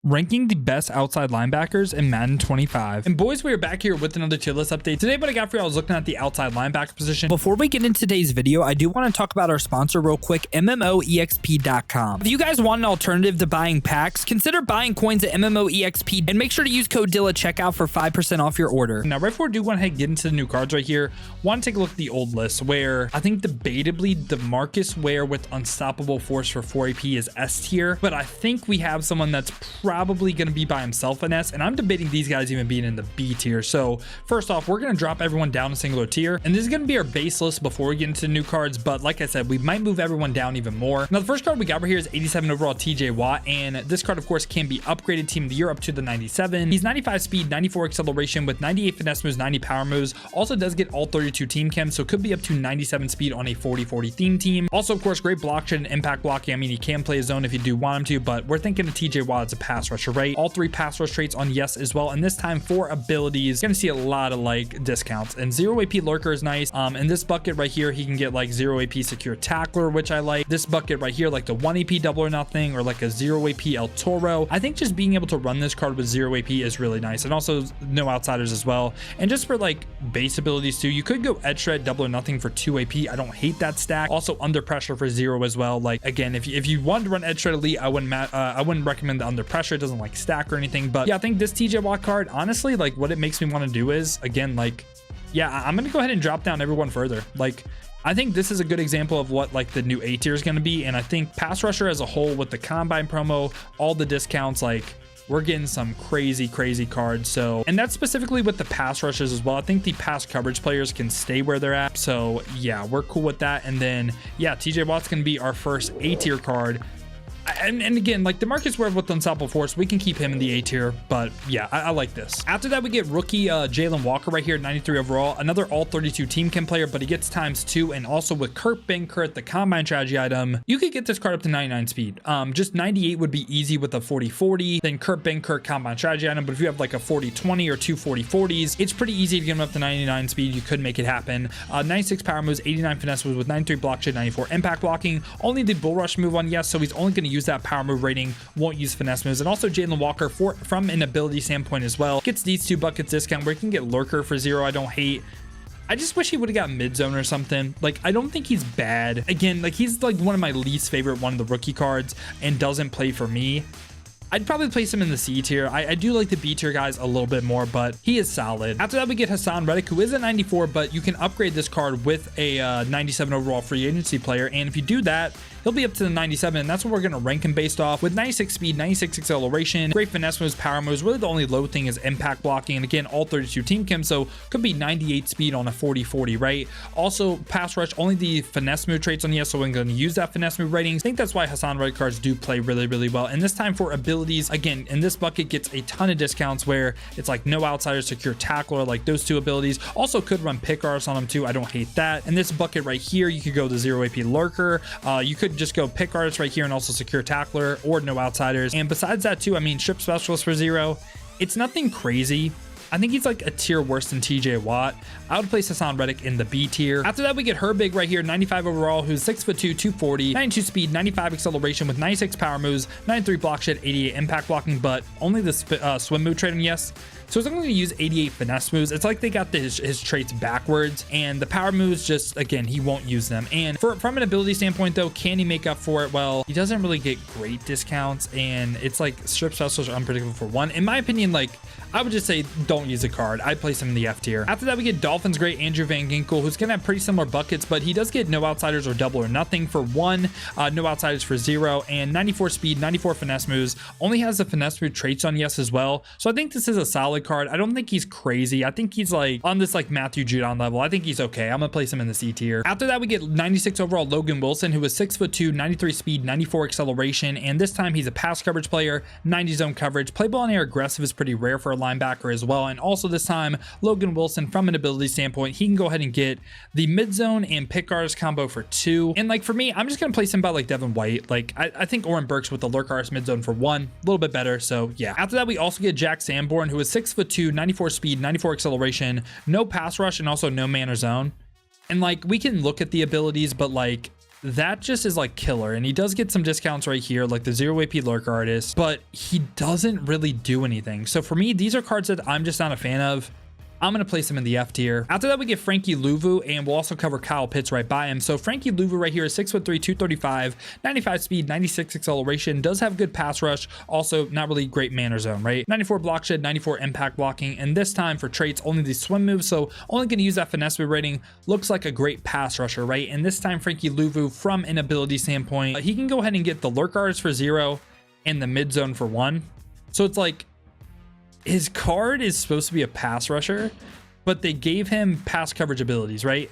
Ranking the best outside linebackers in Madden 25. And boys, we are back here with another tier list update. Today what I got for you, I was looking at the outside linebacker position. Before we get into today's video, I do want to talk about our sponsor real quick, MMOEXP.com. If you guys want an alternative to buying packs, consider buying coins at MMOEXP and make sure to use code DILL at checkout for 5% off your order. Now, right before I do want to get into the new cards right here, want to take a look at the old list where I think debatably DeMarcus Ware with Unstoppable Force for 4 AP is S tier, but I think we have someone that's probably going to be by himself in S, and I'm debating these guys even being in the B tier. So first off, we're going to drop everyone down a singular tier, and this is going to be our base list before we get into new cards, but like I said, we might move everyone down even more. Now the first card we got right here is 87 overall TJ Watt, and this card of course can be upgraded team of the year up to the 97. He's 95 speed, 94 acceleration with 98 finesse moves, 90 power moves. Also does get all 32 team chems, so could be up to 97 speed on a 40-40 theme team. Also of course great block shed and impact blocking. I mean, he can play his zone if you do want him to, but we're thinking of TJ Watt as a pass rusher, right? All 3 pass rush traits on yes as well, and this time for abilities, gonna see a lot of like discounts. And 0 AP lurker is nice. In this bucket right here, he can get like 0 AP secure tackler, which I like. This bucket right here, like the 1 AP double or nothing, or like a 0 AP El Toro. I think just being able to run this card with 0 AP is really nice, and also no outsiders as well. And just for like base abilities too, you could go edge shred double or nothing for 2 AP. I don't hate that stack. Also under pressure for 0 as well. Like again, if you wanted to run edge shred elite, I wouldn't recommend the under pressure. It doesn't like stack or anything, but yeah, I think this TJ Watt card, honestly, like what it makes me want to do is, again, like, yeah, I'm gonna go ahead and drop down everyone further. Like, I think this is a good example of what like the new A tier is going to be, and I think pass rusher as a whole with the combine promo, all the discounts, like we're getting some crazy cards. So, and that's specifically with the pass rushers as well. I think the pass coverage players can stay where they're at, so yeah, we're cool with that. And then yeah, TJ Watt's gonna be our first A tier card. And again, like DeMarcus Ware with Unstoppable Force, we can keep him in the A tier, but yeah, I like this. After that, we get rookie Jalen Walker right here, 93 overall, another all 32 team chem player, but he gets ×2, and also with Kurt Benkert, the combine strategy item, you could get this card up to 99 speed. Just 98 would be easy with a 40-40, then Kurt Benkert combine strategy item, but if you have like a 40-20 or 2 40-40s, it's pretty easy to get him up to 99 speed. You could make it happen. 96 power moves, 89 finesse moves with 93 block shed, 94 impact blocking, only the bull rush move on yes, so he's only going to use that power move rating, won't use finesse moves. And also Jalen Walker, from an ability standpoint as well, gets these 2 buckets discount where you can get lurker for 0. I don't hate. I just wish he would have got mid zone or something. Like, I don't think he's bad. Again, like he's like one of my least favorite one of the rookie cards and doesn't play for me. I'd probably place him in the C tier. I do like the B tier guys a little bit more, but he is solid. After that, we get Hassan Reddick, who is a 94, but you can upgrade this card with a 97 overall free agency player. And if you do that, he'll be up to the 97, and that's what we're going to rank him based off. With 96 speed, 96 acceleration, great finesse moves, power moves. Really the only low thing is impact blocking, and again, all 32 team chem, so could be 98 speed on a 40-40, right? Also, pass rush, only the finesse move traits on yes, so we're going to use that finesse move ratings. I think that's why Hassan Reddick cards do play really well. And this time for abilities, again, in this bucket gets a ton of discounts where it's like no outsiders, secure tackler, like those 2 abilities. Also could run pick artists on them too. I don't hate that. In this bucket right here, you could go the 0 AP lurker. You could just go pick artist right here and also secure tackler or no outsiders. And besides that too, I mean, strip specialist for 0, it's nothing crazy. I think he's like a tier worse than TJ Watt. I would place Hassan Reddick in the B tier. After that, we get Herbig right here, 95 overall, who's 6'2", 240, 92 speed, 95 acceleration with 96 power moves, 93 block shed, 88 impact blocking, but only the swim move trait on yes. So it's only going to use 88 finesse moves. It's like they got his traits backwards, and the power moves just, again, he won't use them. And from an ability standpoint though, can he make up for it? Well, he doesn't really get great discounts, and it's like strip specials are unpredictable for 1. In my opinion, like I would just say don't use the card. I'd place him in the F tier. After that, we get Dolphins great Andrew Van Ginkel, who's gonna have pretty similar buckets, but he does get no outsiders or double or nothing for 1, no outsiders for 0, and 94 speed, 94 finesse moves. Only has the finesse move traits on yes as well. So I think this is a solid card. I don't think he's crazy. I think he's like on this like Matthew Judon level. I think he's okay. I'm gonna place him in the C tier. After that, we get 96 overall Logan Wilson, who is 6'2", 93 speed, 94 acceleration, and this time he's a pass coverage player, 90 zone coverage. Play ball and air aggressive is pretty rare for a linebacker as well. And also this time, Logan Wilson, from an ability standpoint, he can go ahead and get the mid zone and pick artist combo for 2. And like for me, I'm just gonna place him by like Devin White. Like I think Oren Burks with the lurk artist mid zone for 1, a little bit better. So yeah. After that, we also get Jack Sanborn, who is 6'2", 94 speed, 94 acceleration, no pass rush, and also no man or zone. And like we can look at the abilities, but like that just is like killer. And he does get some discounts right here, like the 0 AP lurker artist, but he doesn't really do anything. So for me, these are cards that I'm just not a fan of. I'm going to place him in the F tier. After that, we get Frankie Luvu, and we'll also cover Kyle Pitts right by him. So Frankie Luvu right here is 6'3", 235, 95 speed, 96 acceleration, does have good pass rush, also not really great manner zone, right? 94 block shed, 94 impact blocking, and this time for traits, only the swim moves, so only going to use that finesse move rating. Looks like a great pass rusher, right? And this time, Frankie Luvu, from an ability standpoint, he can go ahead and get the lurk artist for 0 and the mid zone for 1. So it's like, his card is supposed to be a pass rusher, but they gave him pass coverage abilities, right?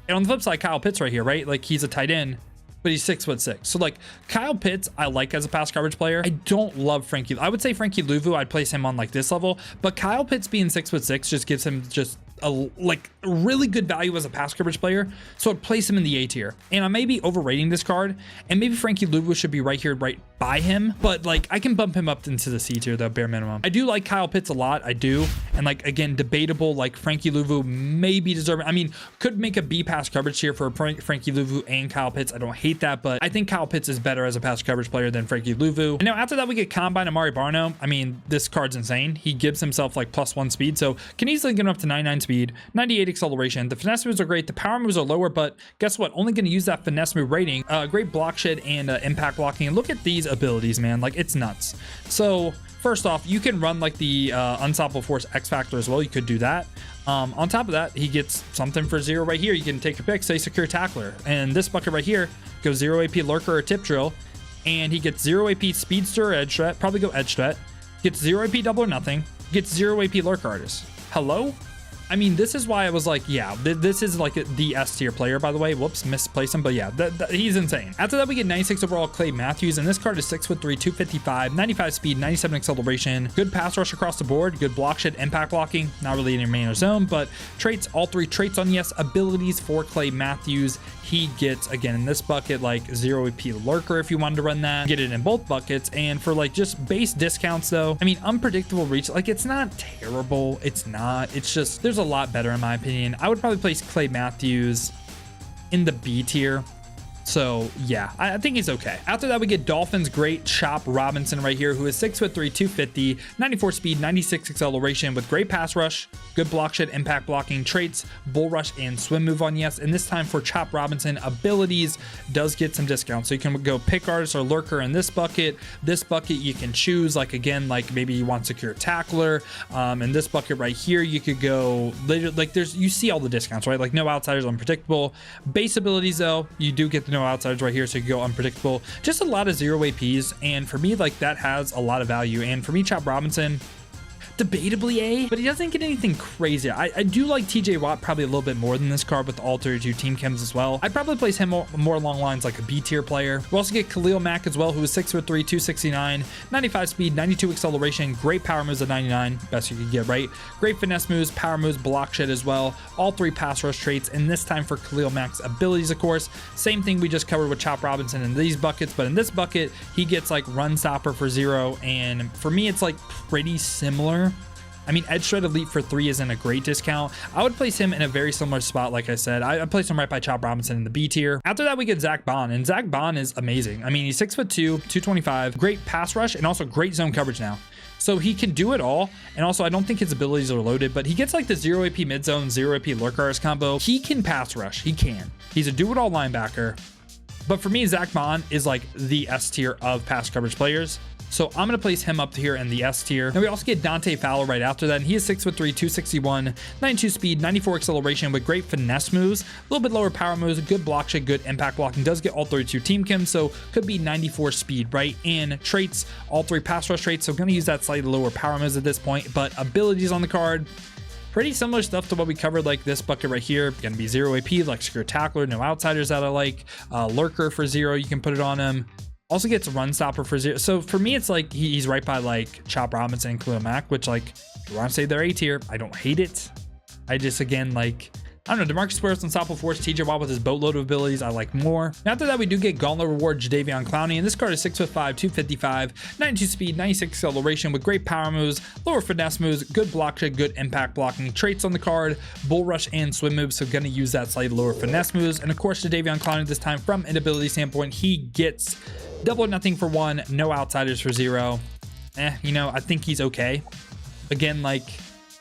And on the flip side, Kyle Pitts right here, right? Like, he's a tight end, but he's 6'6". So like, Kyle Pitts, I like as a pass coverage player. I don't love Frankie. I would say Frankie Luvu, I'd place him on like this level, but Kyle Pitts being 6'6" just gives him just a really good value as a pass coverage player. So I'd place him in the A tier. And I may be overrating this card, and maybe Frankie Luvu should be right here, right by him, but like, I can bump him up into the C tier though, bare minimum. I do like Kyle Pitts a lot, I do. And like, again, debatable, like Frankie Luvu maybe deserving. I mean, could make a B pass coverage here for Frankie Luvu and Kyle Pitts. I don't hate that, but I think Kyle Pitts is better as a pass coverage player than Frankie Luvu. And now after that, we get Combine Amare Barno. I mean, this card's insane. He gives himself like +1 speed, so can easily get him up to 99 speed, 98 acceleration. The finesse moves are great. The power moves are lower, but guess what? Only going to use that finesse move rating. Great block shed and impact blocking. And look at these abilities, man. Like, it's nuts. So first off, you can run like the Unstoppable Force X Factor as well. You could do that. On top of that, he gets something for 0 right here. You can take a pick, say Secure Tackler. And this bucket right here goes 0 AP Lurker or Tip Drill. And he gets 0 AP Speedster or Edge Threat. Probably go Edge Threat. Gets 0 AP Double or Nothing. Gets 0 AP Lurk Artist. Hello? I mean, this is why I was like, yeah, this is like the S tier player, by the way. Whoops, misplaced him, but yeah, he's insane. After that, we get 96 overall Clay Matthews, and this card is 6'3", 255, 95 speed, 97 acceleration, good pass rush across the board, good block shed, impact blocking, not really in your main zone, but traits, all 3 traits on yes, abilities for Clay Matthews. He gets, again, in this bucket, like 0 AP Lurker if you wanted to run that. Get it in both buckets. And for like just base discounts though, I mean, unpredictable reach, like it's not terrible. It's not. It's just, there's a lot better in my opinion. I would probably place Clay Matthews in the B tier. So yeah, I think he's okay. After that, we get Dolphins great Chop Robinson right here, who is 6'3", 250, 94 speed, 96 acceleration with great pass rush, good block shed, impact blocking, traits, bull rush, and swim move on yes. And this time for Chop Robinson, abilities does get some discounts. So you can go pick artist or lurker in this bucket. This bucket you can choose, like again, like maybe you want secure tackler. In this bucket right here, you could go later, like you see all the discounts, right? Like no outsiders, unpredictable. Base abilities though, you do get the no outsiders right here, so you can go unpredictable. Just a lot of 0 APs, and for me, like that has a lot of value. And for me, Chop Robinson, debatably A, but he doesn't get anything crazy. I do like TJ Watt probably a little bit more than this card with all 32 team chems as well. I'd probably place him more along lines like a B tier player. We also get Khalil Mack as well, who is 6'3", 269, 95 speed, 92 acceleration, great power moves at 99, best you could get, right? Great finesse moves, power moves, block shed as well. All 3 pass rush traits, and this time for Khalil Mack's abilities, of course. Same thing we just covered with Chop Robinson in these buckets, but in this bucket, he gets like run stopper for 0, and for me, it's like pretty similar. I mean, Edge Shred Elite for 3 isn't a great discount. I would place him in a very similar spot. Like I said, I'd place him right by Chop Robinson in the B tier. After that, we get Zack Baun, and Zack Baun is amazing. I mean, he's 6'2", 225, great pass rush, and also great zone coverage now. So he can do it all. And also, I don't think his abilities are loaded, but he gets like the 0 AP mid zone, 0 AP lurkers combo. He can pass rush. He can. He's a do-it-all linebacker. But for me, Zack Baun is like the S tier of pass coverage players. So I'm going to place him up here in the S tier. Now we also get Dante Fowler right after that. And he is 6'3", 261, 92 speed, 94 acceleration with great finesse moves, a little bit lower power moves, good block shed, good impact blocking, does get all 32 team chems, so could be 94 speed, right? And traits, all 3 pass rush traits. So I'm going to use that slightly lower power moves at this point, but abilities on the card, pretty similar stuff to what we covered, like this bucket right here. Gonna be 0 AP, like secure tackler, no outsiders that I like. Lurker for 0, you can put it on him. Also gets run stopper for 0. So for me, it's like he's right by like Chop Robinson and Khalil Mack, which like, if you want to say they're A tier, I don't hate it. I just, again, like I don't know, DeMarcus Ware's Unstoppable Force, TJ Watt with his boatload of abilities, I like more. After that, we do get Gauntlet Reward, Jadeveon Clowney, and this card is 6'5", 255, 92 speed, 96 acceleration with great power moves, lower finesse moves, good block check, good impact blocking traits on the card, bull rush and swim moves, so gonna use that slightly lower finesse moves. And of course, Jadeveon Clowney this time from an ability standpoint, he gets double or nothing for 1, no outsiders for 0. You know, I think he's okay. Again, like,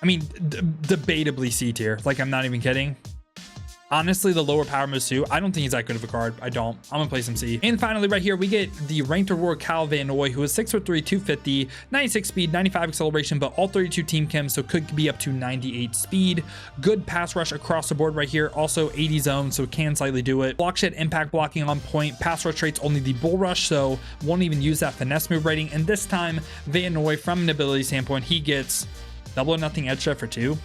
I mean, debatably C tier. Like, I'm not even kidding. Honestly, the lower power moves too. I don't think he's that good of a card. I don't. I'm gonna play some C. And finally, right here, we get the ranked reward Cal Van Noy, who is 6'3", 250, 96 speed, 95 acceleration, but all 32 team chems, so could be up to 98 speed. Good pass rush across the board right here. Also 80 zone, so can slightly do it. Block shed, impact blocking on point. Pass rush traits only the bull rush, so won't even use that finesse move rating. And this time, Van Noy, from an ability standpoint, he gets double or nothing edge step for 2,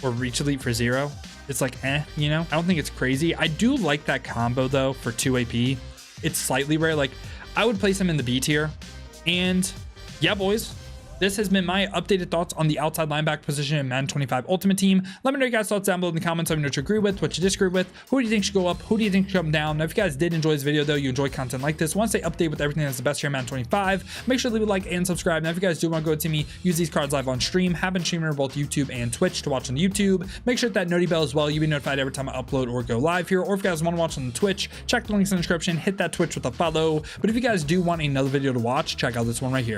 or reach elite for 0. It's like, you know, I don't think it's crazy. I do like that combo though for 2 AP. It's slightly rare. Like, I would place him in the B tier. And yeah, boys, this has been my updated thoughts on the outside linebacker position in Madden 25 Ultimate Team. Let me know your guys' thoughts down below in the comments. Let me know what you agree with, what you disagree with. Who do you think should go up? Who do you think should come down? Now, if you guys did enjoy this video though, you enjoy content like this, want to stay updated with everything that's the best here in Madden 25, make sure to leave a like and subscribe. Now, if you guys do want to go to me, use these cards live on stream. Have been streaming on both YouTube and Twitch to watch on YouTube. Make sure to hit that noti bell as well. You'll be notified every time I upload or go live here. Or if you guys want to watch on the Twitch, check the links in the description, hit that Twitch with a follow. But if you guys do want another video to watch, check out this one right here.